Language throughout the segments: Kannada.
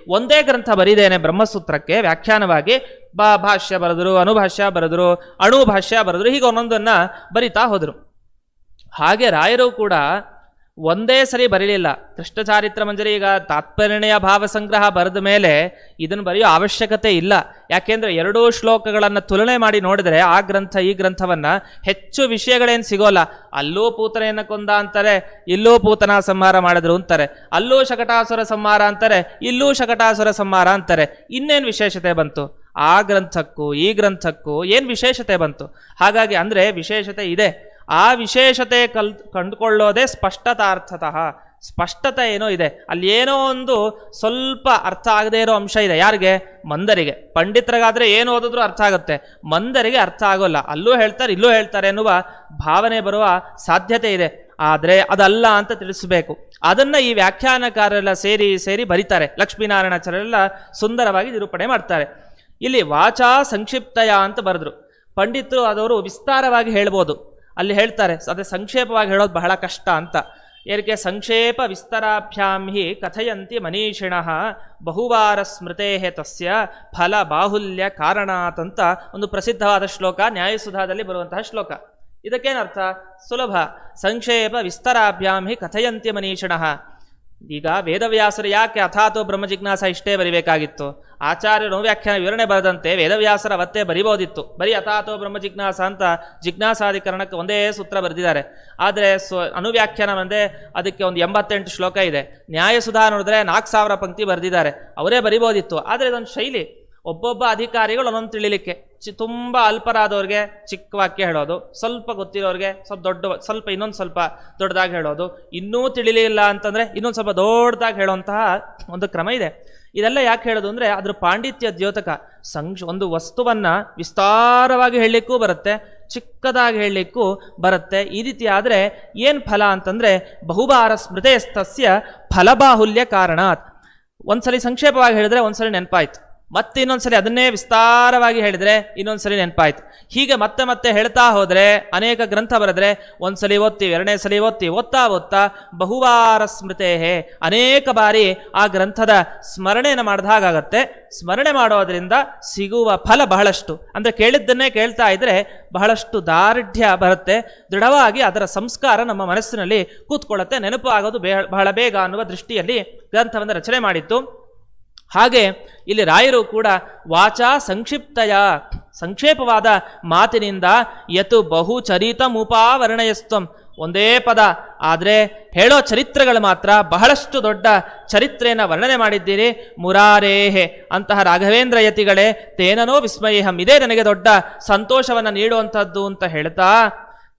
ಒಂದೇ ಗ್ರಂಥ ಬರೀದೇನೆ ಬ್ರಹ್ಮಸೂತ್ರಕ್ಕೆ ವ್ಯಾಖ್ಯಾನವಾಗಿ ಭಾಷ್ಯ ಬರೆದ್ರು, ಅನುಭಾಷ್ಯ ಬರೆದ್ರು, ಅಣುಭಾಷ್ಯ ಬರೆದ್ರು, ಹೀಗೆ ಒಂದೊಂದನ್ನು ಬರಿತಾ ಹೋದರು. ಹಾಗೆ ರಾಯರು ಕೂಡ ಒಂದೇ ಸರಿ ಬರೀಲಿಲ್ಲ. ಕೃಷ್ಣ ಚಾರಿತ್ರ ಮಂಜರಿ ಈಗ ತಾತ್ಪರ್ಯಣೆಯ ಭಾವಸಂಗ್ರಹ ಬರೆದ ಮೇಲೆ ಇದನ್ನು ಬರೆಯೋ ಅವಶ್ಯಕತೆ ಇಲ್ಲ. ಯಾಕೆಂದರೆ ಎರಡೂ ಶ್ಲೋಕಗಳನ್ನು ತುಲನೆ ಮಾಡಿ ನೋಡಿದರೆ ಆ ಗ್ರಂಥ ಈ ಗ್ರಂಥವನ್ನು ಹೆಚ್ಚು ವಿಷಯಗಳೇನು ಸಿಗೋಲ್ಲ. ಅಲ್ಲೂ ಪೂತನೆಯನ್ನು ಕೊಂದ ಅಂತಾರೆ, ಇಲ್ಲೂ ಪೂತನ ಸಂಹಾರ ಮಾಡಿದ್ರು ಅಂತಾರೆ, ಅಲ್ಲೂ ಶಕಟಾಸುರ ಸಂಹಾರ ಅಂತಾರೆ, ಇಲ್ಲೂ ಶಕಟಾಸುರ ಸಂಹಾರ ಅಂತಾರೆ. ಇನ್ನೇನು ವಿಶೇಷತೆ ಬಂತು? ಆ ಗ್ರಂಥಕ್ಕೂ ಈ ಗ್ರಂಥಕ್ಕೂ ಏನು ವಿಶೇಷತೆ ಬಂತು? ಹಾಗಾಗಿ ಅಂದರೆ ವಿಶೇಷತೆ ಇದೆ. ಆ ವಿಶೇಷತೆ ಕಂಡುಕೊಳ್ಳೋದೇ ಸ್ಪಷ್ಟತಾರ್ಥತಃ. ಸ್ಪಷ್ಟತೆ ಏನೋ ಇದೆ, ಅಲ್ಲಿ ಏನೋ ಒಂದು ಸ್ವಲ್ಪ ಅರ್ಥ ಆಗದೇ ಇರೋ ಅಂಶ ಇದೆ. ಯಾರಿಗೆ? ಮಂದರಿಗೆ. ಪಂಡಿತರಿಗಾದರೆ ಏನು ಓದಿದ್ರೂ ಅರ್ಥ ಆಗುತ್ತೆ, ಮಂದರಿಗೆ ಅರ್ಥ ಆಗೋಲ್ಲ. ಅಲ್ಲೂ ಹೇಳ್ತಾರೆ ಇಲ್ಲೂ ಹೇಳ್ತಾರೆ ಎನ್ನುವ ಭಾವನೆ ಬರುವ ಸಾಧ್ಯತೆ ಇದೆ. ಆದರೆ ಅದಲ್ಲ ಅಂತ ತಿಳಿಸಬೇಕು. ಅದನ್ನು ಈ ವ್ಯಾಖ್ಯಾನಕಾರರೆಲ್ಲ ಸೇರಿ ಬರೀತಾರೆ. ಲಕ್ಷ್ಮೀನಾರಾಯಣಾಚಾರ್ಯರೆಲ್ಲ ಸುಂದರವಾಗಿ ನಿರೂಪಣೆ ಮಾಡ್ತಾರೆ. ಇಲ್ಲಿ ವಾಚಾ ಸಂಕ್ಷಿಪ್ತಯ ಅಂತ ಬರೆದ್ರು. ಪಂಡಿತರು ಅದವರು ವಿಸ್ತಾರವಾಗಿ ಹೇಳ್ಬೋದು, ಅಲ್ಲಿ ಹೇಳ್ತಾರೆ. ಅದೇ ಸಂಕ್ಷೇಪವಾಗಿ ಹೇಳೋದು ಬಹಳ ಕಷ್ಟ ಅಂತ. ಏಕೆ? ಸಂಕ್ಷೇಪ ವಿಸ್ತರಾಭ್ಯಾಂ ಹಿ ಕಥಯಂತಿ ಮನೀಷಿಣಃ ಬಹುವಾರ ಸ್ಮೃತೇ ತಸ್ಯ ಫಲ ಬಾಹುಲ್ಯ ಕಾರಣಾತ್ ಅಂತ ಒಂದು ಪ್ರಸಿದ್ಧವಾದ ಶ್ಲೋಕ, ನ್ಯಾಯಸುಧಾದಲ್ಲಿ ಬರುವಂತಹ ಶ್ಲೋಕ. ಇದಕ್ಕೇನರ್ಥ? ಸುಲಭ. ಸಂಕ್ಷೇಪ ವಿಸ್ತರಾಭ್ಯಾಂ ಹಿ ಕಥಯಂತಿ ಮನೀಷಿಣಃ. ಈಗ ವೇದವ್ಯಾಸರು ಯಾಕೆ ಅಥಾತೋ ಬ್ರಹ್ಮ ಜಿಜ್ಞಾಸ ಇಷ್ಟೇ ಬರಿಬೇಕಾಗಿತ್ತು? ಆಚಾರ್ಯರು ವ್ಯಾಖ್ಯಾನ ವಿವರಣೆ ಬರೆದಂತೆ ವೇದವ್ಯಾಸರ ಅವತ್ತೇ ಬರಿಬೋದಿತ್ತು. ಬರೀ ಅಥಾತೋ ಬ್ರಹ್ಮ ಜಿಜ್ಞಾಸ ಅಂತ ಜಿಜ್ಞಾಸಾಧಿಕರಣಕ್ಕೆ ಒಂದೇ ಸೂತ್ರ ಬರೆದಿದ್ದಾರೆ. ಆದರೆ ಅನುವ್ಯಾಖ್ಯಾನ ಒಂದೇ, ಅದಕ್ಕೆ ಒಂದು 88 ಶ್ಲೋಕ ಇದೆ. ನ್ಯಾಯಸುಧಾ ನೋಡಿದ್ರೆ 4000 ಪಂಕ್ತಿ ಬರೆದಿದ್ದಾರೆ. ಅವರೇ ಬರಿಬೋದಿತ್ತು. ಆದರೆ ಇದೊಂದು ಶೈಲಿ. ಒಬ್ಬೊಬ್ಬ ಅಧಿಕಾರಿಗಳು ಒಂದೊಂದು ತಿಳಿಲಿಕ್ಕೆ, ತುಂಬ ಅಲ್ಪರಾದವ್ರಿಗೆ ಚಿಕ್ಕ ವಾಕ್ಯ ಹೇಳೋದು, ಸ್ವಲ್ಪ ಗೊತ್ತಿರೋರಿಗೆ ಸ್ವಲ್ಪ ಇನ್ನೊಂದು ಸ್ವಲ್ಪ ದೊಡ್ಡದಾಗಿ ಹೇಳೋದು, ಇನ್ನೂ ತಿಳಿಲಿಲ್ಲ ಅಂತಂದರೆ ಇನ್ನೊಂದು ಸ್ವಲ್ಪ ದೊಡ್ಡದಾಗಿ ಹೇಳುವಂತಹ ಒಂದು ಕ್ರಮ ಇದೆ. ಇದೆಲ್ಲ ಯಾಕೆ ಹೇಳೋದು ಅಂದರೆ ಅದ್ರ ಪಾಂಡಿತ್ಯ ದ್ಯೋತಕ. ಒಂದು ವಸ್ತುವನ್ನು ವಿಸ್ತಾರವಾಗಿ ಹೇಳಲಿಕ್ಕೂ ಬರುತ್ತೆ, ಚಿಕ್ಕದಾಗಿ ಹೇಳಲಿಕ್ಕೂ ಬರುತ್ತೆ. ಈ ರೀತಿ ಆದರೆ ಏನು ಫಲ ಅಂತಂದರೆ ಬಹುಭಾರ ಸ್ಮೃತೇಸ್ತಸ್ಯ ಫಲಬಾಹುಲ್ಯ ಕಾರಣಾತ್. ಒಂದ್ಸಲಿ ಸಂಕ್ಷೇಪವಾಗಿ ಹೇಳಿದ್ರೆ ಒಂದ್ಸಲಿ ನೆನಪಾಯ್ತು, ಮತ್ತೆ ಇನ್ನೊಂದ್ಸರಿ ಅದನ್ನೇ ವಿಸ್ತಾರವಾಗಿ ಹೇಳಿದರೆ ಇನ್ನೊಂದ್ಸರಿ ನೆನಪಾಯ್ತು. ಹೀಗೆ ಮತ್ತೆ ಮತ್ತೆ ಹೇಳ್ತಾ ಹೋದರೆ ಅನೇಕ ಗ್ರಂಥ ಬರೆದ್ರೆ ಒಂದ್ಸಲಿ ಓದ್ತೀವಿ, ಎರಡನೇ ಸಲ ಓದ್ತಾ ಬಹುವಾರ ಸ್ಮೃತೇ, ಅನೇಕ ಬಾರಿ ಆ ಗ್ರಂಥದ ಸ್ಮರಣೆಯನ್ನು ಮಾಡಿದ ಹಾಗಾಗತ್ತೆ. ಸ್ಮರಣೆ ಮಾಡೋದ್ರಿಂದ ಸಿಗುವ ಫಲ ಬಹಳಷ್ಟು. ಅಂದರೆ ಕೇಳಿದ್ದನ್ನೇ ಕೇಳ್ತಾ ಇದ್ರೆ ಬಹಳಷ್ಟು ದಾರ್ಢ್ಯ ಬರುತ್ತೆ, ದೃಢವಾಗಿ ಅದರ ಸಂಸ್ಕಾರ ನಮ್ಮ ಮನಸ್ಸಿನಲ್ಲಿ ಕೂತ್ಕೊಳ್ಳುತ್ತೆ, ನೆನಪು ಆಗೋದು ಬಹಳ ಬೇಗ ಅನ್ನುವ ದೃಷ್ಟಿಯಲ್ಲಿ ಗ್ರಂಥವನ್ನು ರಚನೆ ಮಾಡಿತ್ತು. ಹಾಗೆ ಇಲ್ಲಿ ರಾಯರು ಕೂಡ ವಾಚಾ ಸಂಕ್ಷಿಪ್ತಯ, ಸಂಕ್ಷೇಪವಾದ ಮಾತಿನಿಂದ ಯತು ಬಹು ಚರಿತಮುಪಾವರ್ಣಯಸ್ತ್ವಂ, ಒಂದೇ ಪದ ಆದರೆ ಹೇಳೋ ಚರಿತ್ರೆಗಳು ಮಾತ್ರ ಬಹಳಷ್ಟು ದೊಡ್ಡ ಚರಿತ್ರೆಯನ್ನು ವರ್ಣನೆ ಮಾಡಿದ್ದೀರಿ. ಮುರಾರೇಹೆ ಅಂತಹ ರಾಘವೇಂದ್ರ ಯತಿಗಳೇ ತೇನನೋ ವಿಸ್ಮಯೇಹಂ, ಇದೇ ನನಗೆ ದೊಡ್ಡ ಸಂತೋಷವನ್ನು ನೀಡುವಂಥದ್ದು ಅಂತ ಹೇಳ್ತಾ,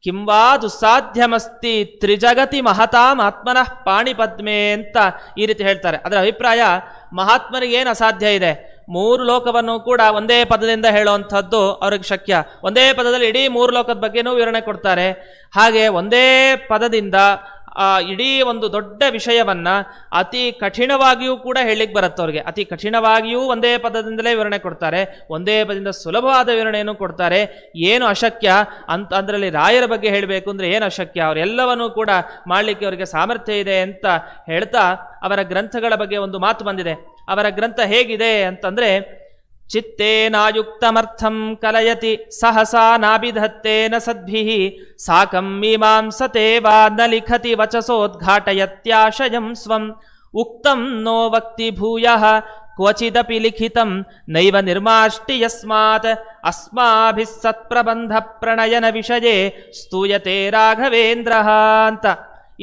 ಕಿಂವಾ ದುಸ್ಸಾಧ್ಯವಸ್ತಿ ತ್ರಿಜಗತಿ ಮಹತಾಂ ಆತ್ಮನಃ ಪಾಣಿಪದ್ಮೆ ಅಂತ ಈ ರೀತಿ ಹೇಳ್ತಾರೆ. ಅದರ ಅಭಿಪ್ರಾಯ, ಮಹಾತ್ಮನಿಗೇನು ಅಸಾಧ್ಯ ಇದೆ? 3 ಲೋಕವನ್ನು ಕೂಡ ಒಂದೇ ಪದದಿಂದ ಹೇಳುವಂಥದ್ದು ಅವ್ರಿಗೆ ಶಕ್ಯ. ಒಂದೇ ಪದದಲ್ಲಿ ಇಡೀ 3 ಲೋಕದ ಬಗ್ಗೆನೂ ವಿವರಣೆ ಕೊಡ್ತಾರೆ. ಹಾಗೆ ಒಂದೇ ಪದದಿಂದ ಇಡೀ ಒಂದು ದೊಡ್ಡ ವಿಷಯವನ್ನ ಅತಿ ಕಠಿಣವಾಗಿಯೂ ಕೂಡ ಹೇಳಲಿಕ್ಕೆ ಬರುತ್ತೆ ಅವ್ರಿಗೆ. ಅತಿ ಕಠಿಣವಾಗಿಯೂ ಒಂದೇ ಪದದಿಂದಲೇ ವಿವರಣೆ ಕೊಡ್ತಾರೆ, ಒಂದೇ ಪದದಿಂದ ಸುಲಭವಾದ ವಿವರಣೆಯನ್ನು ಕೊಡ್ತಾರೆ. ಏನು ಅಶಕ್ಯ ಅಂತ ಅದರಲ್ಲಿ ರಾಯರ ಬಗ್ಗೆ ಹೇಳಬೇಕು ಅಂದರೆ ಏನು ಅಶಕ್ಯ? ಅವರೆಲ್ಲವನ್ನೂ ಕೂಡ ಮಾಡಲಿಕ್ಕೆ ಅವರಿಗೆ ಸಾಮರ್ಥ್ಯ ಇದೆ ಅಂತ ಹೇಳ್ತಾ ಅವರ ಗ್ರಂಥಗಳ ಬಗ್ಗೆ ಒಂದು ಮಾತು ಬಂದಿದೆ. ಅವರ ಗ್ರಂಥ ಹೇಗಿದೆ ಅಂತಂದರೆ, ಚಿತ್ತೇನಾಯುಕ್ತಮರ್ಥಂ ಕಲಯತಿ ಸಹಸಾ ನಾಭಿಧತ್ತೇನ ಸದ್ಭಿಃ ಸಾಕಂ ಮೀಮಾಂಸತೆ ವಾ ನ ಲಿಖತಿ ವಚಸೋದ್ಘಾಟಯತ್ಯಾಶಯಂ ಸ್ವಂ ಉಕ್ತಂ ನೋ ವಕ್ತಿ ಭೂಯಃ ಕ್ವಚಿದಪಿ ಲಿಖಿತಂ ನೈವ ನಿರ್ಮಾಷ್ಟಿ ಯಸ್ಮಾತ್ ಅಸ್ಮಾಭಿಃ ಸತ್ಪ್ರಬಂಧ ಪ್ರಣಯನ ವಿಷಯೇ ಸ್ತೂಯತೆ ರಾಘವೇಂದ್ರಃ ಅಂತ.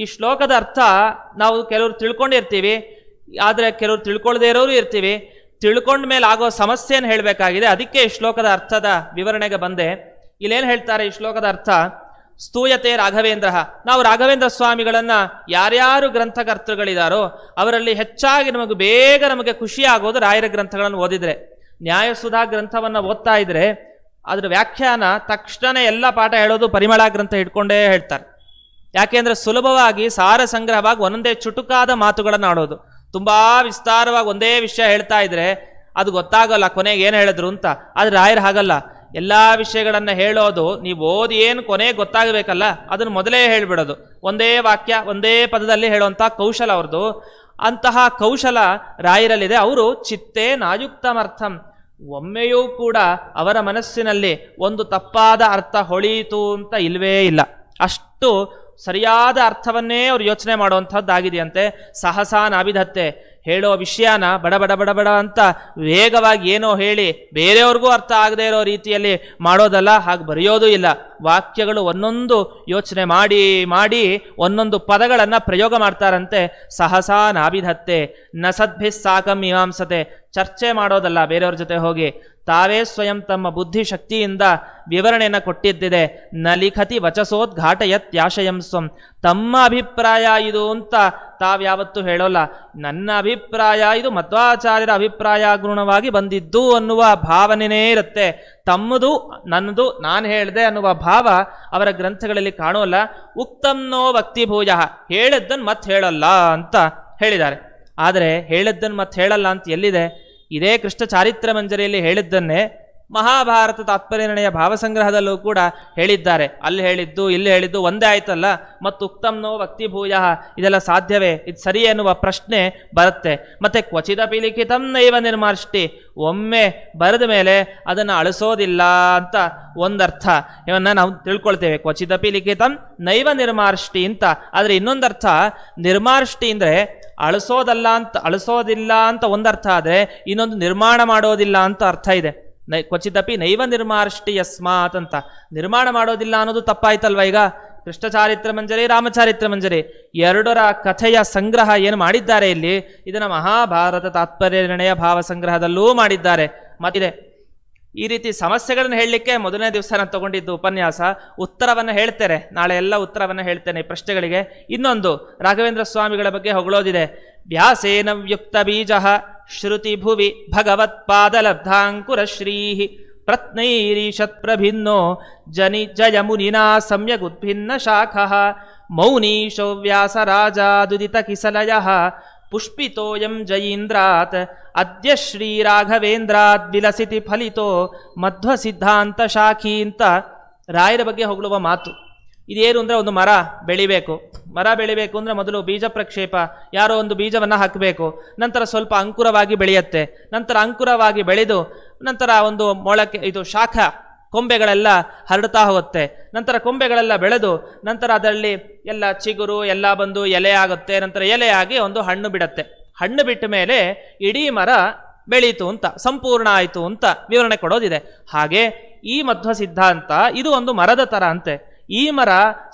ಈ ಶ್ಲೋಕದ ಅರ್ಥ ನಾವು ಕೆಲವರು ತಿಳ್ಕೊಂಡಿರ್ತೀವಿ, ಆದರೆ ಕೆಲವರು ತಿಳ್ಕೊಳ್ಳದೇ ಇರೋರು ಇರ್ತೀವಿ. ತಿಳ್ಕೊಂಡ ಮೇಲೆ ಆಗೋ ಸಮಸ್ಯೆಯನ್ನು ಹೇಳಬೇಕಾಗಿದೆ. ಅದಕ್ಕೆ ಈ ಶ್ಲೋಕದ ಅರ್ಥದ ವಿವರಣೆಗೆ ಬಂದೆ. ಇಲ್ಲೇನು ಹೇಳ್ತಾರೆ ಈ ಶ್ಲೋಕದ ಅರ್ಥ? ಸ್ತೂಯತೆ ರಾಘವೇಂದ್ರ. ನಾವು ರಾಘವೇಂದ್ರ ಸ್ವಾಮಿಗಳನ್ನು ಯಾರ್ಯಾರು ಗ್ರಂಥಕರ್ತೃಗಳಿದ್ದಾರೋ ಅವರಲ್ಲಿ ಹೆಚ್ಚಾಗಿ ನಮಗೆ ಖುಷಿಯಾಗೋದು ರಾಯರ ಗ್ರಂಥಗಳನ್ನು ಓದಿದರೆ. ನ್ಯಾಯಸುಧಾ ಗ್ರಂಥವನ್ನು ಓದ್ತಾ ಇದ್ರೆ ಅದರ ವ್ಯಾಖ್ಯಾನ ತಕ್ಷಣ ಎಲ್ಲ ಪಾಠ ಹೇಳೋದು ಪರಿಮಳ ಗ್ರಂಥ ಹಿಡ್ಕೊಂಡೇ ಹೇಳ್ತಾರೆ. ಯಾಕೆಂದರೆ ಸುಲಭವಾಗಿ ಸಾರ ಸಂಗ್ರಹವಾಗಿ ಒಂದೊಂದೇ ಚುಟುಕಾದ ಮಾತುಗಳನ್ನು ಆಡೋದು. ತುಂಬ ವಿಸ್ತಾರವಾಗಿ ಒಂದೇ ವಿಷಯ ಹೇಳ್ತಾ ಇದ್ರೆ ಅದು ಗೊತ್ತಾಗಲ್ಲ ಕೊನೆಗೆ ಏನು ಹೇಳಿದ್ರು ಅಂತ. ಆದರೆ ರಾಯರು ಹಾಗಲ್ಲ, ಎಲ್ಲ ವಿಷಯಗಳನ್ನು ಹೇಳೋದು ನೀವು ಓದಿ ಏನು ಕೊನೆಗೆ ಗೊತ್ತಾಗಬೇಕಲ್ಲ ಅದನ್ನು ಮೊದಲೇ ಹೇಳಿಬಿಡೋದು. ಒಂದೇ ವಾಕ್ಯ ಒಂದೇ ಪದದಲ್ಲಿ ಹೇಳುವಂಥ ಕೌಶಲ ಅವ್ರದ್ದು. ಅಂತಹ ಕೌಶಲ ರಾಯರಲ್ಲಿದೆ. ಅವರು ಚಿತ್ತೇ ನಾಯುಕ್ತಮರ್ಥಂ, ಒಮ್ಮೆಯೂ ಕೂಡ ಅವರ ಮನಸ್ಸಿನಲ್ಲಿ ಒಂದು ತಪ್ಪಾದ ಅರ್ಥ ಹೊಳೆಯಿತು ಅಂತ ಇಲ್ವೇ ಇಲ್ಲ. ಅಷ್ಟು ಸರಿಯಾದ ಅರ್ಥವನ್ನೇ ಅವ್ರು ಯೋಚನೆ ಮಾಡುವಂಥದ್ದಾಗಿದೆಯಂತೆ. ಸಹಸಾ ನಾಭಿಧತ್ತೆ, ಹೇಳೋ ವಿಷಯನ ಬಡ ಬಡ ಬಡ ಬಡ ಅಂತ ವೇಗವಾಗಿ ಏನೋ ಹೇಳಿ ಬೇರೆಯವ್ರಿಗೂ ಅರ್ಥ ಆಗದೆ ಇರೋ ರೀತಿಯಲ್ಲಿ ಮಾಡೋದಲ್ಲ, ಹಾಗೆ ಬರೆಯೋದೂ ಇಲ್ಲ. ವಾಕ್ಯಗಳು ಒಂದೊಂದು ಯೋಚನೆ ಮಾಡಿ ಮಾಡಿ ಒಂದೊಂದು ಪದಗಳನ್ನು ಪ್ರಯೋಗ ಮಾಡ್ತಾರಂತೆ. ಸಹಸಾ ನಾಭಿಧತ್ತೆ ನ ಸದ್ಭಿಸ್ ಸಾಕಂ ಮೀಮಾಂಸತೆ, ಚರ್ಚೆ ಮಾಡೋದಲ್ಲ ಬೇರೆಯವ್ರ ಜೊತೆ ಹೋಗಿ, ತಾವೇ ಸ್ವಯಂ ತಮ್ಮ ಬುದ್ಧಿ ಶಕ್ತಿಯಿಂದ ವಿವರಣೆಯನ್ನು ಕೊಟ್ಟಿದ್ದಿದೆ. ನ ಲಿಖತಿ ವಚಸೋದ್ಘಾಟಯತ್ಯಾಶಯಂ ಸ್ವಂ, ತಮ್ಮ ಅಭಿಪ್ರಾಯ ಇದು ಅಂತ ತಾವ್ಯಾವತ್ತೂ ಹೇಳೋಲ್ಲ. ನನ್ನ ಅಭಿಪ್ರಾಯ ಇದು ಮಧ್ವಾಚಾರ್ಯರ ಅಭಿಪ್ರಾಯ ಗುಣವಾಗಿ ಬಂದಿದ್ದು ಅನ್ನುವ ಭಾವನೆಯೇ ಇರುತ್ತೆ. ತಮ್ಮದು ನನ್ನದು ನಾನು ಹೇಳಿದೆ ಅನ್ನುವ ಭಾವ ಅವರ ಗ್ರಂಥಗಳಲ್ಲಿ ಕಾಣೋಲ್ಲ. ಉಕ್ತಂನೋ ಭಕ್ತಿಭೂಯ, ಹೇಳಿದ್ದನ್ನು ಮತ್ತೆ ಹೇಳಲ್ಲ ಅಂತ ಹೇಳಿದ್ದಾರೆ. ಆದರೆ ಹೇಳಿದ್ದನ್ನು ಮತ್ತೆ ಹೇಳಲ್ಲ ಅಂತ ಎಲ್ಲಿದೆ? ಇದೇ ಕೃಷ್ಣ ಚಾರಿತ್ರ ಮಂಜರಿಯಲ್ಲಿ ಹೇಳಿದ್ದನ್ನೇ ಮಹಾಭಾರತ ತಾತ್ಪರ್ಯನಿರ್ಣಯ ಭಾವಸಂಗ್ರಹದಲ್ಲೂ ಕೂಡ ಹೇಳಿದ್ದಾರೆ. ಅಲ್ಲಿ ಹೇಳಿದ್ದು ಇಲ್ಲಿ ಹೇಳಿದ್ದು ಒಂದೇ ಆಯ್ತಲ್ಲ. ಮತ್ತು ಉಕ್ತಂನೋ ಭಕ್ತಿಭೂಯ, ಇದೆಲ್ಲ ಸಾಧ್ಯವೇ, ಇದು ಸರಿ ಎನ್ನುವ ಪ್ರಶ್ನೆ ಬರುತ್ತೆ. ಮತ್ತೆ ಕ್ವಚಿದಪಿ ಲಿಖಿತಂ ನೈವ ನಿರ್ಮಾರ್ಷ್ಟಿ, ಒಮ್ಮೆ ಬರೆದ ಮೇಲೆ ಅದನ್ನು ಅಳಿಸೋದಿಲ್ಲ ಅಂತ ಒಂದರ್ಥ ಇವನ್ನ ನಾವು ತಿಳ್ಕೊಳ್ತೇವೆ. ಕ್ವಚಿದಪಿ ಲಿಖಿತಂ ನೈವ ನಿರ್ಮಾರ್ಷ್ಟಿ ಅಂತ. ಆದರೆ ಇನ್ನೊಂದರ್ಥ ನಿರ್ಮಾರ್ಷ್ಟಿ ಅಂದರೆ ಅಳಿಸೋದಿಲ್ಲ ಅಂತ ಒಂದರ್ಥ ಆದರೆ ಇನ್ನೊಂದು ನಿರ್ಮಾಣ ಮಾಡೋದಿಲ್ಲ ಅಂತ ಅರ್ಥ ಇದೆ. ಕ್ವಚಿದಪಿ ನೈವ ನಿರ್ಮಾರ್ಷ್ಟಿ ಯಸ್ಮಾತ್ ಅಂತ. ನಿರ್ಮಾಣ ಮಾಡೋದಿಲ್ಲ ಅನ್ನೋದು ತಪ್ಪಾಯ್ತಲ್ವ? ಈಗ ಕೃಷ್ಣ ಚಾರಿತ್ರ ಮಂಜರಿ, ರಾಮಚಾರಿತ್ರ ಮಂಜರಿ ಎರಡರ ಕಥೆಯ ಸಂಗ್ರಹ ಏನು ಮಾಡಿದ್ದಾರೆ ಇಲ್ಲಿ, ಇದನ್ನು ಮಹಾಭಾರತ ತಾತ್ಪರ್ಯ ನಿರ್ಣಯ ಭಾವ ಸಂಗ್ರಹದಲ್ಲೂ ಮಾಡಿದ್ದಾರೆ. ಮತ್ತಿದೆ ಈ ರೀತಿ ಸಮಸ್ಯೆಗಳನ್ನು ಹೇಳಲಿಕ್ಕೆ ಮೊದಲನೇ ದಿವಸ ನಾನು ತಗೊಂಡಿದ್ದು ಉಪನ್ಯಾಸ. ಉತ್ತರವನ್ನು ಹೇಳ್ತೇನೆ, ನಾಳೆ ಎಲ್ಲ ಉತ್ತರವನ್ನು ಹೇಳ್ತೇನೆ ಈ ಪ್ರಶ್ನೆಗಳಿಗೆ. ಇನ್ನೊಂದು ರಾಘವೇಂದ್ರ ಸ್ವಾಮಿಗಳ ಬಗ್ಗೆ ಹೊಗಳೋದಿದೆ. ವ್ಯಾಸೇನ ವ್ಯುಕ್ತ ಬೀಜ ಶ್ರುತಿ ಭುವಿ ಭಗವತ್ಪಾದಲಬ್ಧಾಂಕುರ ಶ್ರೀ ಪ್ರತ್ನೈರೀಶತ್ ಪ್ರಭಿನ್ನೋ ಜಯಮುನಿನಾ ಸಮ್ಯಗುದ್ಭಿನ್ನ ಶಾಖಃ ಮೌನೀಶೋ ವ್ಯಾಸರಾಜಾದುದಿತ ಕಿಸಲಯಃ ಪುಷ್ಪಿತೋಯಂ ಜಯೀಂದ್ರಾತ್ ಅದ್ಯ ಶ್ರೀ ರಾಘವೇಂದ್ರಾತ್ ವಿಲಸಿತಿ ಫಲಿತೋ ಮಧ್ವ ಸಿದ್ಧಾಂತ ಶಾಖಿ ಅಂತ ರಾಯರ ಬಗ್ಗೆ ಹೊಗಳುವ ಮಾತು. ಇದೇನು ಅಂದರೆ, ಒಂದು ಮರ ಬೆಳಿಬೇಕು ಅಂದರೆ ಮೊದಲು ಬೀಜ ಪ್ರಕ್ಷೇಪ, ಯಾರೋ ಒಂದು ಬೀಜವನ್ನು ಹಾಕಬೇಕು, ನಂತರ ಸ್ವಲ್ಪ ಅಂಕುರವಾಗಿ ಬೆಳೆಯುತ್ತೆ, ನಂತರ ಅಂಕುರವಾಗಿ ಬೆಳೆದು ನಂತರ ಒಂದು ಮೊಳಕೆ, ಇದು ಶಾಖ ಕೊಂಬೆಗಳೆಲ್ಲ ಹರಡ್ತಾ ಹೋಗುತ್ತೆ, ನಂತರ ಕೊಂಬೆಗಳೆಲ್ಲ ಬೆಳೆದು ನಂತರ ಅದರಲ್ಲಿ ಎಲ್ಲ ಚಿಗುರು ಎಲ್ಲ ಬಂದು ಎಲೆ ಆಗುತ್ತೆ, ನಂತರ ಎಲೆಯಾಗಿ ಒಂದು ಹಣ್ಣು ಬಿಡುತ್ತೆ. ಹಣ್ಣು ಬಿಟ್ಟ ಮೇಲೆ ಇಡೀ ಮರ ಬೆಳೀತು ಅಂತ, ಸಂಪೂರ್ಣ ಆಯಿತು ಅಂತ ವಿವರಣೆ ಕೊಡೋದಿದೆ. ಹಾಗೆ ಈ ಮಧ್ವ ಸಿದ್ಧಾಂತ ಇದು ಒಂದು ಮರದ ಥರ ಅಂತೆ. ಈ ಮರ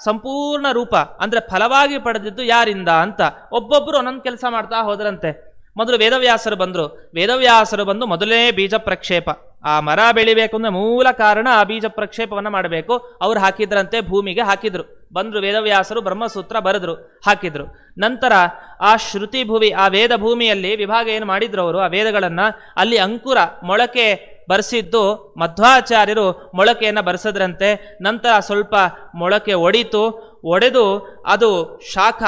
ಸಂಪೂರ್ಣ ರೂಪ ಅಂದರೆ ಫಲವಾಗಿ ಪಡೆದಿದ್ದು ಯಾರಿಂದ ಅಂತ ಒಬ್ಬೊಬ್ಬರು ಒಂದೊಂದು ಕೆಲಸ ಮಾಡ್ತಾ ಹೋದ್ರಂತೆ. ಮೊದಲು ವೇದವ್ಯಾಸರು ಬಂದು ಮೊದಲನೇ ಬೀಜ ಪ್ರಕ್ಷೇಪ, ಆ ಮರ ಬೆಳಿಬೇಕು ಅಂದರೆ ಮೂಲ ಕಾರಣ ಆ ಬೀಜ ಪ್ರಕ್ಷೇಪವನ್ನು ಮಾಡಬೇಕು. ಅವ್ರು ಹಾಕಿದ್ರಂತೆ, ಭೂಮಿಗೆ ಹಾಕಿದ್ರು. ಬಂದರು ವೇದವ್ಯಾಸರು, ಬ್ರಹ್ಮಸೂತ್ರ ಬರೆದ್ರು, ಹಾಕಿದ್ರು. ನಂತರ ಆ ಶ್ರುತಿ ಭುವಿ, ಆ ವೇದ ಭೂಮಿಯಲ್ಲಿ ವಿಭಾಗ ಏನು ಮಾಡಿದ್ರು ಅವರು, ಆ ವೇದಗಳನ್ನು ಅಲ್ಲಿ ಅಂಕುರ ಮೊಳಕೆ ಬರೆಸಿದ್ದು ಮಧ್ವಾಚಾರ್ಯರು ಮೊಳಕೆಯನ್ನು ಬರೆಸಿದ್ರಂತೆ. ನಂತರ ಸ್ವಲ್ಪ ಮೊಳಕೆ ಒಡೆದು ಅದು ಶಾಖ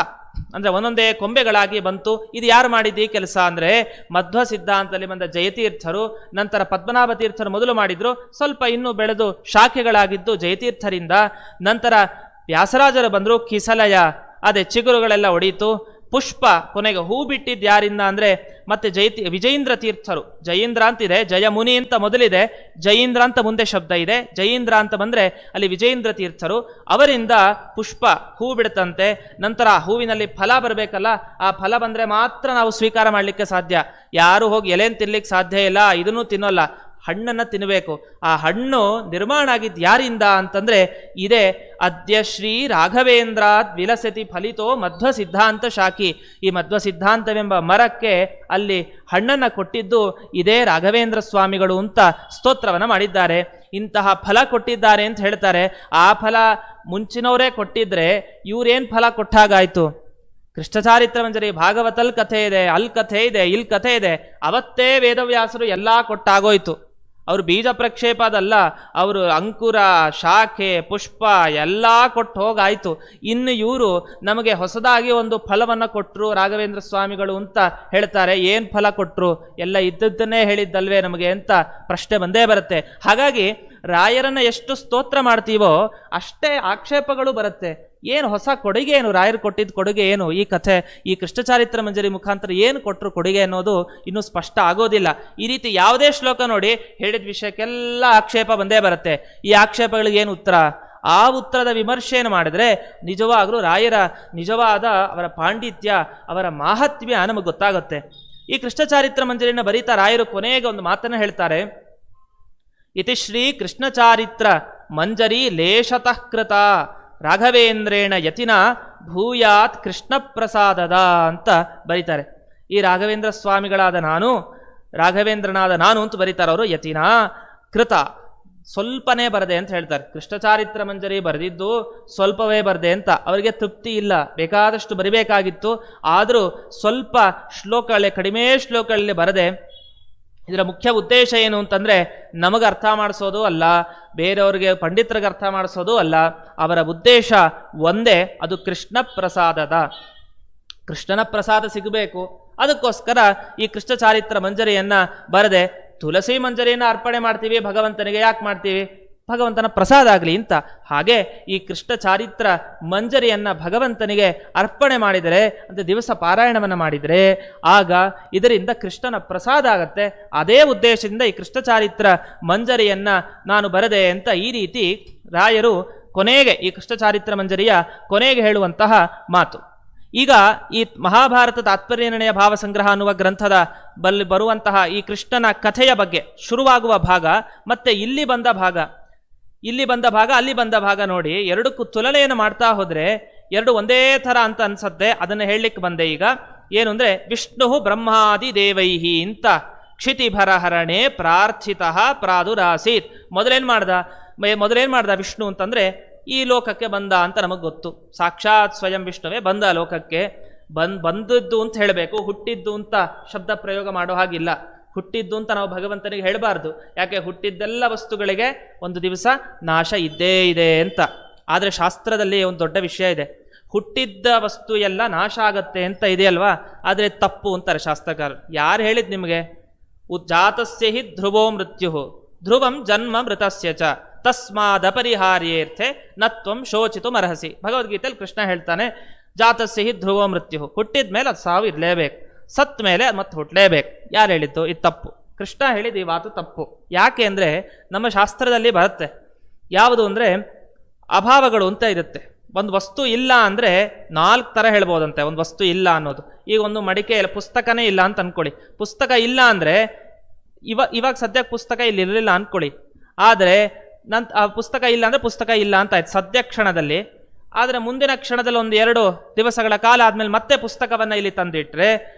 ಅಂದರೆ ಒಂದೊಂದೇ ಕೊಂಬೆಗಳಾಗಿ ಬಂತು. ಇದು ಯಾರು ಮಾಡಿದ್ದು ಈ ಕೆಲಸ ಅಂದರೆ ಮಧ್ವ ಸಿದ್ಧಾಂತದಲ್ಲಿ ಬಂದ ಜಯತೀರ್ಥರು, ನಂತರ ಪದ್ಮನಾಭ ತೀರ್ಥರು ಮೊದಲು ಮಾಡಿದ್ರು. ಸ್ವಲ್ಪ ಇನ್ನೂ ಬೆಳೆದು ಶಾಖೆಗಳಾಗಿದ್ದು ಜಯತೀರ್ಥರಿಂದ. ನಂತರ ವ್ಯಾಸರಾಜರು ಬಂದರು, ಕಿಸಲಯ ಅದೇ ಚಿಗುರುಗಳೆಲ್ಲ ಒಡೀತು. ಪುಷ್ಪ ಕೊನೆಗೆ ಹೂ ಬಿಟ್ಟಿದ್ದು ಯಾರಿಂದ ಅಂದರೆ ಮತ್ತೆ ವಿಜಯೀಂದ್ರ ತೀರ್ಥರು, ಜಯೀಂದ್ರ ಅಂತಿದೆ, ಜಯಮುನಿ ಅಂತ ಮೊದಲಿದೆ, ಜಯೀಂದ್ರ ಅಂತ ಮುಂದೆ ಶಬ್ದ ಇದೆ. ಜಯೀಂದ್ರ ಅಂತ ಬಂದರೆ ಅಲ್ಲಿ ವಿಜಯೀಂದ್ರ ತೀರ್ಥರು, ಅವರಿಂದ ಪುಷ್ಪ ಹೂ ಬಿಡುತ್ತಂತೆ. ನಂತರ ಆ ಹೂವಿನಲ್ಲಿ ಫಲ ಬರಬೇಕಲ್ಲ, ಆ ಫಲ ಬಂದರೆ ಮಾತ್ರ ನಾವು ಸ್ವೀಕಾರ ಮಾಡಲಿಕ್ಕೆ ಸಾಧ್ಯ. ಯಾರು ಹೋಗಿ ಎಲೆಯನ್ನು ತಿನ್ಲಿಕ್ಕೆ ಸಾಧ್ಯ ಇಲ್ಲ, ಇದನ್ನು ತಿನ್ನೋಲ್ಲ, ಹಣ್ಣನ್ನು ತಿನ್ನಬೇಕು. ಆ ಹಣ್ಣು ನಿರ್ಮಾಣ ಆಗಿದ್ದು ಯಾರಿಂದ ಅಂತಂದರೆ ಇದೇ ಅದ್ಯ ಶ್ರೀ ರಾಘವೇಂದ್ರಾತ್ ವಿಲಸತಿ ಫಲಿತೋ ಮಧ್ವ ಸಿದ್ಧಾಂತ ಶಾಖಿ. ಈ ಮಧ್ವ ಸಿದ್ಧಾಂತವೆಂಬ ಮರಕ್ಕೆ ಅಲ್ಲಿ ಹಣ್ಣನ್ನು ಕೊಟ್ಟಿದ್ದು ಇದೇ ರಾಘವೇಂದ್ರ ಸ್ವಾಮಿಗಳು ಅಂತ ಸ್ತೋತ್ರವನ್ನು ಮಾಡಿದ್ದಾರೆ. ಇಂತಹ ಫಲ ಕೊಟ್ಟಿದ್ದಾರೆ ಅಂತ ಹೇಳ್ತಾರೆ. ಆ ಫಲ ಮುಂಚಿನವರೇ ಕೊಟ್ಟಿದ್ರೆ ಇವರೇನು ಫಲ ಕೊಟ್ಟಾಗಾಯಿತು? ಕೃಷ್ಣಚಾರಿತ್ರ ಮಂಜರಿ ಭಾಗವತಲ್ ಕಥೆ ಇದೆ, ಅಲ್ಲಿ ಕಥೆ ಇದೆ, ಇಲ್ಲಿ ಕಥೆ ಇದೆ. ಅವತ್ತೇ ವೇದವ್ಯಾಸರು ಎಲ್ಲ ಕೊಟ್ಟಾಗೋಯ್ತು. ಅವರು ಬೀಜ ಪ್ರಕ್ಷೇಪ ಅದಲ್ಲ, ಅವರು ಅಂಕುರ, ಶಾಖೆ, ಪುಷ್ಪ ಎಲ್ಲ ಕೊಟ್ಟು ಹೋಗಾಯಿತು. ಇನ್ನು ಇವರು ನಮಗೆ ಹೊಸದಾಗಿ ಒಂದು ಫಲವನ್ನು ಕೊಟ್ಟರು ರಾಘವೇಂದ್ರ ಸ್ವಾಮಿಗಳು ಅಂತ ಹೇಳ್ತಾರೆ. ಏನು ಫಲ ಕೊಟ್ಟರು? ಎಲ್ಲ ಇದ್ದದ್ದನ್ನೇ ಹೇಳಿದ್ದಲ್ವೇ ನಮಗೆ ಅಂತ ಪ್ರಶ್ನೆ ಬಂದೇ ಬರುತ್ತೆ. ಹಾಗಾಗಿ ರಾಯರನ್ನು ಎಷ್ಟು ಸ್ತೋತ್ರ ಮಾಡ್ತೀವೋ ಅಷ್ಟೇ ಆಕ್ಷೇಪಗಳು ಬರುತ್ತೆ. ಏನು ಹೊಸ ಕೊಡುಗೆ ಏನು ರಾಯರು ಕೊಟ್ಟಿದ್ದ ಕೊಡುಗೆ ಏನು, ಈ ಕಥೆ ಈ ಕೃಷ್ಣಚಾರಿತ್ರ ಮಂಜರಿ ಮುಖಾಂತರ ಏನು ಕೊಟ್ಟರು ಕೊಡುಗೆ ಅನ್ನೋದು ಇನ್ನೂ ಸ್ಪಷ್ಟ ಆಗೋದಿಲ್ಲ. ಈ ರೀತಿ ಯಾವುದೇ ಶ್ಲೋಕ ನೋಡಿ ಹೇಳಿದ ವಿಷಯಕ್ಕೆಲ್ಲ ಆಕ್ಷೇಪ ಬಂದೇ ಬರುತ್ತೆ. ಈ ಆಕ್ಷೇಪಗಳಿಗೆ ಏನು ಉತ್ತರ? ಆ ಉತ್ತರದ ವಿಮರ್ಶೆಯನ್ನು ಮಾಡಿದ್ರೆ ನಿಜವಾಗ್ಲೂ ರಾಯರ ನಿಜವಾದ ಅವರ ಪಾಂಡಿತ್ಯ, ಅವರ ಮಾಹಾತ್ಮ್ಯ ನಮಗೆ ಗೊತ್ತಾಗುತ್ತೆ. ಈ ಕೃಷ್ಣಚಾರಿತ್ರ ಮಂಜರಿನ ಬರೀತಾ ರಾಯರು ಕೊನೆಗೆ ಒಂದು ಮಾತನ್ನು ಹೇಳ್ತಾರೆ. ಇತಿ ಶ್ರೀ ಕೃಷ್ಣಚಾರಿತ್ರ ಮಂಜರಿ ಲೇಷತಃ ಕೃತ ರಾಘವೇಂದ್ರೇಣ ಯತಿನ ಭೂಯಾತ್ ಕೃಷ್ಣ ಪ್ರಸಾದದ ಅಂತ ಬರೀತಾರೆ. ಈ ರಾಘವೇಂದ್ರ ಸ್ವಾಮಿಗಳಾದ ನಾನು, ರಾಘವೇಂದ್ರನಾದ ನಾನು ಅಂತ ಬರೀತಾರೆ ಅವರು. ಯತಿನ ಕೃತ ಸ್ವಲ್ಪನೇ ಬರದೆ ಅಂತ ಹೇಳ್ತಾರೆ. ಕೃಷ್ಣಚಾರಿತ್ರ ಮಂಜರಿ ಬರೆದಿದ್ದು ಸ್ವಲ್ಪವೇ ಬರದೆ ಅಂತ ಅವರಿಗೆ ತೃಪ್ತಿ ಇಲ್ಲ, ಬೇಕಾದಷ್ಟು ಬರಿಬೇಕಾಗಿತ್ತು. ಆದರೂ ಸ್ವಲ್ಪ ಶ್ಲೋಕಗಳೇ, ಕಡಿಮೆ ಶ್ಲೋಕಗಳಲ್ಲಿ ಬರದೆ ಇದರ ಮುಖ್ಯ ಉದ್ದೇಶ ಏನು ಅಂತಂದರೆ ನಮಗೆ ಅರ್ಥ ಮಾಡಿಸೋದು ಅಲ್ಲ, ಬೇರೆಯವ್ರಿಗೆ ಪಂಡಿತರಿಗೆ ಅರ್ಥ ಮಾಡಿಸೋದು ಅಲ್ಲ. ಅವರ ಉದ್ದೇಶ ಒಂದೇ, ಅದು ಕೃಷ್ಣ ಪ್ರಸಾದದ, ಕೃಷ್ಣನ ಪ್ರಸಾದ ಸಿಗಬೇಕು. ಅದಕ್ಕೋಸ್ಕರ ಈ ಕೃಷ್ಣಚಾರಿತ್ರ ಮಂಜರಿಯನ್ನು ಬರದೆ ತುಳಸಿ ಮಂಜರಿಯನ್ನು ಅರ್ಪಣೆ ಮಾಡ್ತೀವಿ ಭಗವಂತನಿಗೆ. ಯಾಕೆ ಮಾಡ್ತೀವಿ? ಭಗವಂತನ ಪ್ರಸಾದ ಆಗಲಿ ಅಂತ. ಹಾಗೆ ಈ ಕೃಷ್ಣಚಾರಿತ್ರ ಮಂಜರಿಯನ್ನು ಭಗವಂತನಿಗೆ ಅರ್ಪಣೆ ಮಾಡಿದರೆ, ಅಂತ ದಿವಸ ಪಾರಾಯಣವನ್ನು ಮಾಡಿದರೆ ಆಗ ಇದರಿಂದ ಕೃಷ್ಣನ ಪ್ರಸಾದ ಆಗತ್ತೆ. ಅದೇ ಉದ್ದೇಶದಿಂದ ಈ ಕೃಷ್ಣಚಾರಿತ್ರ ಮಂಜರಿಯನ್ನು ನಾನು ಬರದೆ ಅಂತ ಈ ರೀತಿ ರಾಯರು ಕೊನೆಗೆ ಈ ಕೃಷ್ಣಚಾರಿತ್ರ ಮಂಜರಿಯ ಕೊನೆಗೆ ಹೇಳುವಂತಹ ಮಾತು. ಈಗ ಈ ಮಹಾಭಾರತ ತಾತ್ಪರ್ಯನಿರ್ಣಯ ಭಾವಸಂಗ್ರಹ ಅನ್ನುವ ಗ್ರಂಥದ ಬರುವಂತಹ ಈ ಕೃಷ್ಣನ ಕಥೆಯ ಬಗ್ಗೆ ಶುರುವಾಗುವ ಭಾಗ ಮತ್ತೆ ಇಲ್ಲಿ ಬಂದ ಭಾಗ, ಅಲ್ಲಿ ಬಂದ ಭಾಗ ನೋಡಿ ಎರಡಕ್ಕೂ ತುಲನೆಯನ್ನು ಮಾಡ್ತಾ ಹೋದ್ರೆ ಎರಡು ಒಂದೇ ಥರ ಅಂತ ಅನ್ಸತ್ತೆ. ಅದನ್ನು ಹೇಳಲಿಕ್ಕೆ ಬಂದೆ ಈಗ. ಏನು ಅಂದರೆ ವಿಷ್ಣು ಬ್ರಹ್ಮಾದಿ ದೇವೈಹಿ ಅಂತ ಕ್ಷಿತಿಭರಹರಣೆ ಪ್ರಾರ್ಥಿತಃ ಪ್ರಾದುರಾಸೀತ್. ಮೊದಲೇನು ಮಾಡ್ದ ವಿಷ್ಣು ಅಂತಂದರೆ ಈ ಲೋಕಕ್ಕೆ ಬಂದ ಅಂತ ನಮಗೆ ಗೊತ್ತು. ಸಾಕ್ಷಾತ್ ಸ್ವಯಂ ವಿಷ್ಣುವೇ ಬಂದ ಲೋಕಕ್ಕೆ. ಬಂದದ್ದು ಅಂತ ಹೇಳಬೇಕು, ಹುಟ್ಟಿದ್ದು ಅಂತ ಶಬ್ದ ಪ್ರಯೋಗ ಮಾಡೋ ಹಾಗಿಲ್ಲ. ಹುಟ್ಟಿದ್ದು ಅಂತ ನಾವು ಭಗವಂತನಿಗೆ ಹೇಳಬಾರ್ದು. ಯಾಕೆ? ಹುಟ್ಟಿದ್ದೆಲ್ಲ ವಸ್ತುಗಳಿಗೆ ಒಂದು ದಿವಸ ನಾಶ ಇದ್ದೇ ಇದೆ ಅಂತ. ಆದರೆ ಶಾಸ್ತ್ರದಲ್ಲಿ ಒಂದು ದೊಡ್ಡ ವಿಷಯ ಇದೆ. ಹುಟ್ಟಿದ್ದ ವಸ್ತು ಎಲ್ಲ ನಾಶ ಆಗತ್ತೆ ಅಂತ ಇದೆಯಲ್ವಾ, ಆದರೆ ತಪ್ಪು ಅಂತಾರೆ ಶಾಸ್ತ್ರಕಾರರು. ಯಾರು ಹೇಳಿದ್ ನಿಮಗೆ? ಜಾತಸ್ಯ ಹಿ ಧ್ರುವೋ ಮೃತ್ಯು ಧ್ರುವಂ ಜನ್ಮ ಮೃತಸ್ಯ ಚ ತಸ್ಮಾದಪರಿಹಾರ್ಯೇರ್ಥೆ ನತ್ವಂ ಶೋಚಿತು ಮರ್ಹಸಿ. ಭಗವದ್ಗೀತೆಯಲ್ಲಿ ಕೃಷ್ಣ ಹೇಳ್ತಾನೆ, ಜಾತಸ್ಯ ಹಿ ಧ್ರುವೋ ಮೃತ್ಯು, ಹುಟ್ಟಿದ ಮೇಲೆ ಅದು ಸಾವು ಇರಲೇಬೇಕು, ಸತ್ ಮೇಲೆ ಅದು ಮತ್ತೆ ಹುಟ್ಟಲೇಬೇಕು. ಯಾರು ಹೇಳಿದ್ದು? ಇದು ತಪ್ಪು. ಕೃಷ್ಣ ಹೇಳಿದ ಈ ಮಾತು ತಪ್ಪು. ಯಾಕೆ ಅಂದರೆ ನಮ್ಮ ಶಾಸ್ತ್ರದಲ್ಲಿ ಬರುತ್ತೆ. ಯಾವುದು ಅಂದರೆ ಅಭಾವಗಳು ಅಂತ ಇರುತ್ತೆ. ಒಂದು ವಸ್ತು ಇಲ್ಲ ಅಂದರೆ 4 ಥರ ಹೇಳ್ಬೋದಂತೆ ಒಂದು ವಸ್ತು ಇಲ್ಲ ಅನ್ನೋದು. ಈಗ ಒಂದು ಮಡಿಕೆ ಪುಸ್ತಕನೇ ಇಲ್ಲ ಅಂತ ಅಂದ್ಕೊಳ್ಳಿ. ಪುಸ್ತಕ ಇಲ್ಲ ಅಂದರೆ ಇವಾಗ ಸದ್ಯಕ್ಕೆ ಪುಸ್ತಕ ಇಲ್ಲಿ ಇರಲಿಲ್ಲ ಅಂದ್ಕೊಳ್ಳಿ. ಆದರೆ ಆ ಪುಸ್ತಕ ಇಲ್ಲ ಅಂದರೆ ಪುಸ್ತಕ ಇಲ್ಲ ಅಂತ ಆಯ್ತು ಸದ್ಯ ಕ್ಷಣದಲ್ಲಿ. ಆದರೆ ಮುಂದಿನ ಕ್ಷಣದಲ್ಲಿ 1-2 ದಿವಸಗಳ ಕಾಲ ಆದಮೇಲೆ ಮತ್ತೆ ಪುಸ್ತಕವನ್ನು ಇಲ್ಲಿ ತಂದಿಟ್ರೆ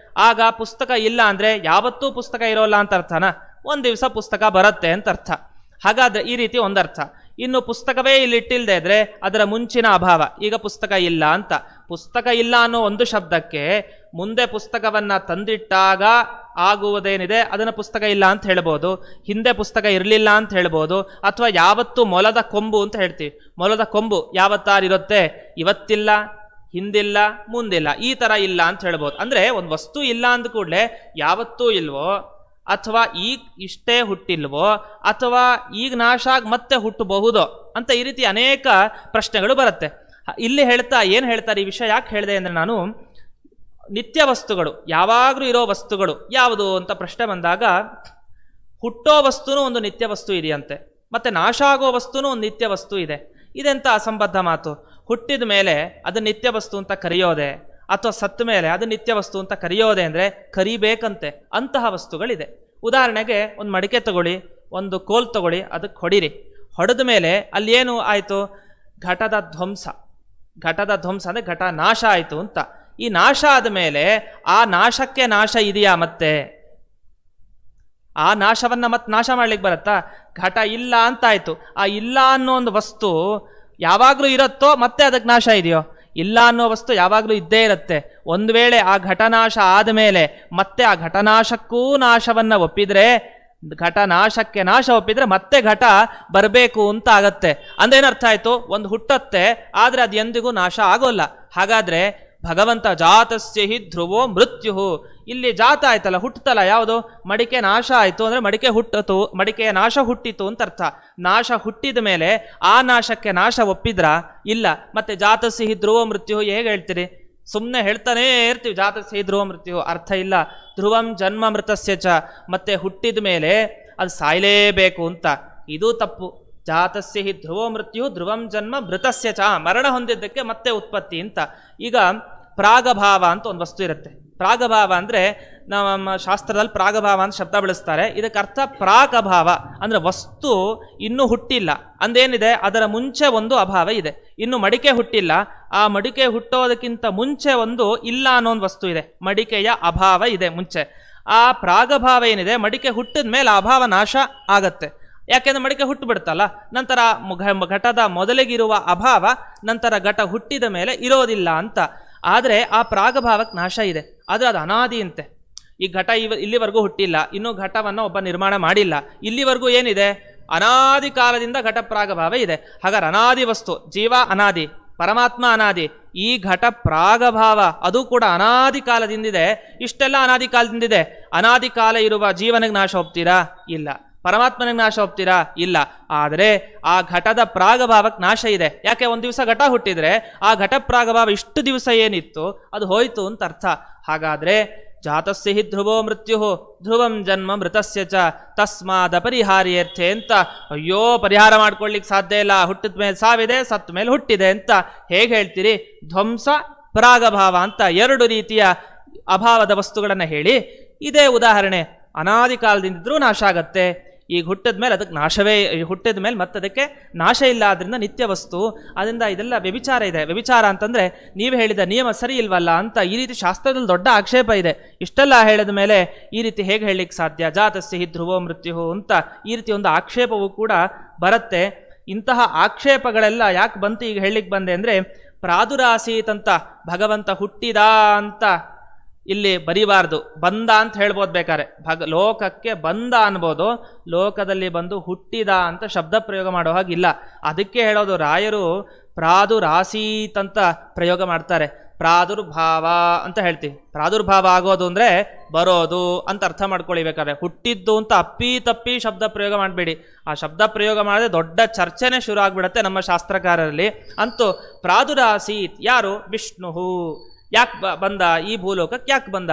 ಆಗ ಪುಸ್ತಕ ಇಲ್ಲ ಅಂದರೆ ಯಾವತ್ತೂ ಪುಸ್ತಕ ಇರೋಲ್ಲ ಅಂತ ಅರ್ಥನ? ಒಂದು ದಿವಸ ಪುಸ್ತಕ ಬರುತ್ತೆ ಅಂತ ಅರ್ಥ. ಹಾಗಾದರೆ ಈ ರೀತಿ ಒಂದರ್ಥ. ಇನ್ನು ಪುಸ್ತಕವೇ ಇಲ್ಲಿ ಇಟ್ಟಿಲ್ಲದೆ ಇದ್ರೆ ಅದರ ಮುಂಚಿನ ಅಭಾವ. ಈಗ ಪುಸ್ತಕ ಇಲ್ಲ ಅಂತ. ಪುಸ್ತಕ ಇಲ್ಲ ಅನ್ನೋ ಒಂದು ಶಬ್ದಕ್ಕೆ ಮುಂದೆ ಪುಸ್ತಕವನ್ನು ತಂದಿಟ್ಟಾಗ ಆಗುವುದೇನಿದೆ ಅದನ್ನು ಪುಸ್ತಕ ಇಲ್ಲ ಅಂತ ಹೇಳ್ಬೋದು. ಹಿಂದೆ ಪುಸ್ತಕ ಇರಲಿಲ್ಲ ಅಂತ ಹೇಳ್ಬೋದು. ಅಥವಾ ಯಾವತ್ತೂ ಮೊಲದ ಕೊಂಬು ಅಂತ ಹೇಳ್ತೀವಿ. ಮೊಲದ ಕೊಂಬು ಯಾವತ್ತಾರಿರುತ್ತೆ? ಇವತ್ತಿಲ್ಲ, ಹಿಂದಿಲ್ಲ, ಮುಂದಿಲ್ಲ, ಈ ಥರ ಇಲ್ಲ ಅಂತ ಹೇಳ್ಬೋದು. ಅಂದರೆ ಒಂದು ವಸ್ತು ಇಲ್ಲ ಅಂದ ಕೂಡಲೇ ಯಾವತ್ತೂ ಇಲ್ವೋ, ಅಥವಾ ಈಗ ಇಷ್ಟೇ ಹುಟ್ಟಿಲ್ವೋ, ಅಥವಾ ಈಗ ನಾಶ ಆಗಿ ಮತ್ತೆ ಹುಟ್ಟಬಹುದೋ ಅಂತ ಈ ರೀತಿ ಅನೇಕ ಪ್ರಶ್ನೆಗಳು ಬರುತ್ತೆ. ಇಲ್ಲಿ ಏನು ಹೇಳ್ತಾರೆ ಈ ವಿಷಯ ಯಾಕೆ ಹೇಳಿದೆ ಅಂದರೆ, ನಾನು ನಿತ್ಯ ವಸ್ತುಗಳು ಯಾವಾಗಲೂ ಇರೋ ವಸ್ತುಗಳು ಯಾವುದು ಅಂತ ಪ್ರಶ್ನೆ ಬಂದಾಗ ಹುಟ್ಟೋ ವಸ್ತುನೂ ಒಂದು ನಿತ್ಯ ವಸ್ತು ಇದೆಯಂತೆ, ಮತ್ತು ನಾಶ ಆಗೋ ವಸ್ತುನೂ ಒಂದು ನಿತ್ಯ ವಸ್ತು ಇದೆ. ಇದೆಂತ ಅಸಂಬದ್ಧ ಮಾತು? ಹುಟ್ಟಿದ ಮೇಲೆ ಅದು ನಿತ್ಯ ವಸ್ತು ಅಂತ ಕರೆಯೋದೆ, ಅಥವಾ ಸತ್ತ ಮೇಲೆ ಅದು ನಿತ್ಯ ವಸ್ತು ಅಂತ ಕರೆಯೋದೆ ಅಂದರೆ ಕರಿಬೇಕಂತೆ. ಅಂತಹ ವಸ್ತುಗಳಿದೆ. ಉದಾಹರಣೆಗೆ ಒಂದು ಮಡಿಕೆ ತಗೊಳ್ಳಿ, ಒಂದು ಕೋಲ್ ತಗೊಳ್ಳಿ, ಅದಕ್ಕೆ ಹೊಡಿರಿ. ಹೊಡೆದ ಮೇಲೆ ಅಲ್ಲಿ ಏನು ಆಯಿತು? ಘಟದ ಧ್ವಂಸ ಅಂದರೆ ಘಟ ನಾಶ ಆಯಿತು ಅಂತ. ಈ ನಾಶ ಆದ ಮೇಲೆ ಆ ನಾಶಕ್ಕೆ ನಾಶ ಇದೆಯಾ? ಮತ್ತೆ ಆ ನಾಶವನ್ನು ಮತ್ತೆ ನಾಶ ಮಾಡ್ಲಿಕ್ಕೆ ಬರುತ್ತಾ? ಘಟ ಇಲ್ಲ ಅಂತಾಯ್ತು. ಆ ಇಲ್ಲ ಅನ್ನೋ ಒಂದು ವಸ್ತು ಯಾವಾಗಲೂ ಇರುತ್ತೋ ಮತ್ತೆ ಅದಕ್ಕೆ ನಾಶ ಇದೆಯೋ? ಇಲ್ಲ ಅನ್ನೋ ವಸ್ತು ಯಾವಾಗಲೂ ಇದ್ದೇ ಇರುತ್ತೆ. ಒಂದು ವೇಳೆ ಆ ಘಟನಾಶ ಆದಮೇಲೆ ಮತ್ತೆ ಆ ಘಟನಾಶಕ್ಕೂ ನಾಶವನ್ನು ಒಪ್ಪಿದ್ರೆ, ಘಟನಾಶಕ್ಕೆ ನಾಶ ಒಪ್ಪಿದ್ರೆ ಮತ್ತೆ ಘಟ ಬರಬೇಕು ಅಂತ ಆಗತ್ತೆ. ಅಂದೇನರ್ಥ ಆಯಿತು? ಒಂದು ಹುಟ್ಟತ್ತೆ, ಆದರೆ ಅದು ಎಂದಿಗೂ ನಾಶ ಆಗೋಲ್ಲ. ಹಾಗಾದರೆ ಭಗವಂತ ಜಾತಸ್ಯ ಹಿ ಧ್ರುವೋ ಮೃತ್ಯು. ಇಲ್ಲಿ ಜಾತ ಆಯ್ತಲ್ಲ, ಹುಟ್ಟತಲ್ಲ, ಯಾವುದು ಮಡಿಕೆ ನಾಶ ಆಯಿತು ಅಂದರೆ ಮಡಿಕೆ ಹುಟ್ಟಿತು, ಮಡಿಕೆಯ ನಾಶ ಹುಟ್ಟಿತು ಅಂತ ಅರ್ಥ. ನಾಶ ಹುಟ್ಟಿದ ಮೇಲೆ ಆ ನಾಶಕ್ಕೆ ನಾಶ ಒಪ್ಪಿದ್ರ ಇಲ್ಲ. ಮತ್ತೆ ಜಾತಸ್ಯ ಹಿ ಧ್ರುವ ಮೃತ್ಯು ಹೇಗೆ ಹೇಳ್ತೀರಿ? ಸುಮ್ಮನೆ ಹೇಳ್ತಾನೇ ಇರ್ತೀವಿ ಜಾತಸ್ಯ ಹಿ ಧ್ರುವ ಮೃತ್ಯು, ಅರ್ಥ ಇಲ್ಲ. ಧ್ರುವಂ ಜನ್ಮ ಮೃತಸ್ಯ ಚ, ಮತ್ತೆ ಹುಟ್ಟಿದ ಮೇಲೆ ಅದು ಸಾಯಲೇಬೇಕು ಅಂತ, ಇದು ತಪ್ಪು. ಜಾತಸ್ಯ ಹಿ ಧ್ರುವ ಮೃತ್ಯು ಧ್ರುವಂ ಜನ್ಮ ಮೃತಸ್ಯ ಚ, ಮರಣ ಹೊಂದಿದ್ದಕ್ಕೆ ಮತ್ತೆ ಉತ್ಪತ್ತಿ ಅಂತ. ಈಗ ಪ್ರಾಗಭಾವ ಅಂತ ಒಂದು ವಸ್ತು ಇರುತ್ತೆ. ಪ್ರಾಗಭಾವ ಅಂದರೆ ನಮ್ಮ ಶಾಸ್ತ್ರದಲ್ಲಿ ಪ್ರಾಗಭಾವ ಅಂತ ಶಬ್ದ ಬಳಸ್ತಾರೆ. ಇದಕ್ಕೆ ಅರ್ಥ ಪ್ರಾಕ್ ಅಭಾವ ಅಂದರೆ ವಸ್ತು ಇನ್ನೂ ಹುಟ್ಟಿಲ್ಲ ಅಂದೇನಿದೆ, ಅದರ ಮುಂಚೆ ಒಂದು ಅಭಾವ ಇದೆ. ಇನ್ನು ಮಡಿಕೆ ಹುಟ್ಟಿಲ್ಲ, ಆ ಮಡಿಕೆ ಹುಟ್ಟೋದಕ್ಕಿಂತ ಮುಂಚೆ ಒಂದು ಇಲ್ಲ ಅನ್ನೋ ಒಂದು ವಸ್ತು ಇದೆ, ಮಡಿಕೆಯ ಅಭಾವ ಇದೆ ಮುಂಚೆ. ಆ ಪ್ರಾಗಭಾವ ಏನಿದೆ, ಮಡಿಕೆ ಹುಟ್ಟಿದ ಮೇಲೆ ಆ ಅಭಾವ ನಾಶ ಆಗತ್ತೆ. ಯಾಕೆಂದ್ರೆ ಮಡಿಕೆ ಹುಟ್ಟು ಬಿಡುತ್ತಲ್ಲ, ನಂತರ ಘಟದ ಮೊದಲಿಗಿರುವ ಅಭಾವ ನಂತರ ಘಟ ಹುಟ್ಟಿದ ಮೇಲೆ ಇರೋದಿಲ್ಲ ಅಂತ. ಆದರೆ ಆ ಪ್ರಾಗಭಾವಕ್ಕೆ ನಾಶ ಇದೆ, ಆದರೆ ಅದು ಅನಾದಿ ಅಂತೆ. ಈ ಘಟ ಇಲ್ಲಿವರೆಗೂ ಹುಟ್ಟಿಲ್ಲ, ಇನ್ನೂ ಘಟವನ್ನು ಒಬ್ಬ ನಿರ್ಮಾಣ ಮಾಡಿಲ್ಲ, ಇಲ್ಲಿವರೆಗೂ ಏನಿದೆ ಅನಾದಿ ಕಾಲದಿಂದ ಘಟ ಪ್ರಾಗಭಾವ ಇದೆ. ಹಾಗಾದ್ರೆ ಅನಾದಿ ವಸ್ತು, ಜೀವ ಅನಾದಿ, ಪರಮಾತ್ಮ ಅನಾದಿ, ಈ ಘಟ ಪ್ರಾಗಭಾವ ಅದು ಕೂಡ ಅನಾದಿ ಕಾಲದಿಂದಿದೆ. ಇಷ್ಟೆಲ್ಲ ಅನಾದಿ ಕಾಲದಿಂದಿದೆ. ಅನಾದಿ ಕಾಲ ಇರುವ ಜೀವನಿಗೆ ನಾಶ ಒಪ್ತೀರಾ? ಇಲ್ಲ. ಪರಮಾತ್ಮನಿಗೆ ನಾಶ ಒಪ್ತೀರಾ? ಇಲ್ಲ. ಆದರೆ ಆ ಘಟದ ಪ್ರಾಗಭಾವಕ್ಕೆ ನಾಶ ಇದೆ. ಯಾಕೆ? ಒಂದು ದಿವಸ ಘಟ ಹುಟ್ಟಿದ್ರೆ ಆ ಘಟ ಪ್ರಾಗಭಾವ ಇಷ್ಟು ದಿವಸ ಏನಿತ್ತು ಅದು ಹೋಯ್ತು ಅಂತ ಅರ್ಥ. ಹಾಗಾದ್ರೆ ಜಾತಸ್ಯ ಹಿ ಧ್ರುವೋ ಮೃತ್ಯು ಧ್ರುವಂ ಜನ್ಮ ಮೃತಸ್ಯ ಚ ತಸ್ಮಾದ ಪರಿಹಾರ್ಯರ್ಥೆ ಅಂತ. ಅಯ್ಯೋ, ಪರಿಹಾರ ಮಾಡ್ಕೊಳ್ಳಿಕ್ಕೆ ಸಾಧ್ಯ ಇಲ್ಲ, ಹುಟ್ಟಿದ ಮೇಲೆ ಸಾವಿದೆ, ಸತ್ತ ಮೇಲೆ ಹುಟ್ಟಿದೆ ಅಂತ ಹೇಗೆ ಹೇಳ್ತೀರಿ? ಧ್ವಂಸ ಪ್ರಾಗಭಾವ ಅಂತ ಎರಡು ರೀತಿಯ ಅಭಾವದ ವಸ್ತುಗಳನ್ನು ಹೇಳಿ ಇದೇ ಉದಾಹರಣೆ. ಅನಾದಿ ಕಾಲದಿಂದಿದ್ರೂ ನಾಶ ಆಗತ್ತೆ, ಈಗ ಹುಟ್ಟಿದ ಮೇಲೆ ಅದಕ್ಕೆ ನಾಶವೇ, ಹುಟ್ಟಿದ ಮೇಲೆ ಮತ್ತೆ ಅದಕ್ಕೆ ನಾಶ ಇಲ್ಲ, ಅದರಿಂದ ನಿತ್ಯ ವಸ್ತು. ಅದರಿಂದ ಇದೆಲ್ಲ ವ್ಯಭಿಚಾರ ಇದೆ. ವ್ಯಭಿಚಾರ ಅಂತಂದರೆ ನೀವು ಹೇಳಿದ ನಿಯಮ ಸರಿ ಇಲ್ವಲ್ಲ ಅಂತ ಈ ರೀತಿ ಶಾಸ್ತ್ರದಲ್ಲಿ ದೊಡ್ಡ ಆಕ್ಷೇಪ ಇದೆ. ಇಷ್ಟೆಲ್ಲ ಹೇಳಿದ ಮೇಲೆ ಈ ರೀತಿ ಹೇಗೆ ಹೇಳಲಿಕ್ಕೆ ಸಾಧ್ಯ? ಜಾತಸ್ಯ ಹಿ ಧ್ರುವೋ ಮೃತ್ಯು ಅಂತ ಈ ರೀತಿ ಒಂದು ಆಕ್ಷೇಪವೂ ಕೂಡ ಬರುತ್ತೆ. ಇಂತಹ ಆಕ್ಷೇಪಗಳೆಲ್ಲ ಯಾಕೆ ಬಂತು ಈಗ ಹೇಳಲಿಕ್ಕೆ ಬಂದೆ ಅಂದರೆ, ಪ್ರಾದುರಾಸೀತ್ ಅಂತ ಭಗವಂತ ಹುಟ್ಟಿದ ಅಂತ ಇಲ್ಲಿ ಬರೀಬಾರ್ದು, ಬಂದ ಅಂತ ಹೇಳ್ಬೋದು. ಬೇಕಾರೆ ಲೋಕಕ್ಕೆ ಬಂದ ಅನ್ಬೋದು, ಲೋಕದಲ್ಲಿ ಬಂದು ಹುಟ್ಟಿದ ಅಂತ ಶಬ್ದ ಪ್ರಯೋಗ ಮಾಡೋ ಹಾಗಿಲ್ಲ. ಅದಕ್ಕೆ ಹೇಳೋದು ರಾಯರು ಪ್ರಾದುರಾಸೀತ್ ಅಂತ ಪ್ರಯೋಗ ಮಾಡ್ತಾರೆ. ಪ್ರಾದುರ್ಭಾವ ಅಂತ ಹೇಳ್ತೀವಿ. ಪ್ರಾದುರ್ಭಾವ ಆಗೋದು ಅಂದರೆ ಬರೋದು ಅಂತ ಅರ್ಥ ಮಾಡ್ಕೊಳ್ಳಿ. ಬೇಕಾದ್ರೆ ಹುಟ್ಟಿದ್ದು ಅಂತ ಅಪ್ಪಿ ತಪ್ಪಿ ಶಬ್ದ ಪ್ರಯೋಗ ಮಾಡಬೇಡಿ. ಆ ಶಬ್ದ ಪ್ರಯೋಗ ಮಾಡಿದ್ರೆ ದೊಡ್ಡ ಚರ್ಚೆನೇ ಶುರು ಆಗ್ಬಿಡತ್ತೆ ನಮ್ಮ ಶಾಸ್ತ್ರಕಾರರಲ್ಲಿ. ಅಂತೂ ಪ್ರಾದುರಾಸೀತ್ ಯಾರು? ವಿಷ್ಣು. ಯಾಕೆ ಬಂದ ಈ ಭೂಲೋಕಕ್ಕೆ? ಯಾಕೆ ಬಂದ?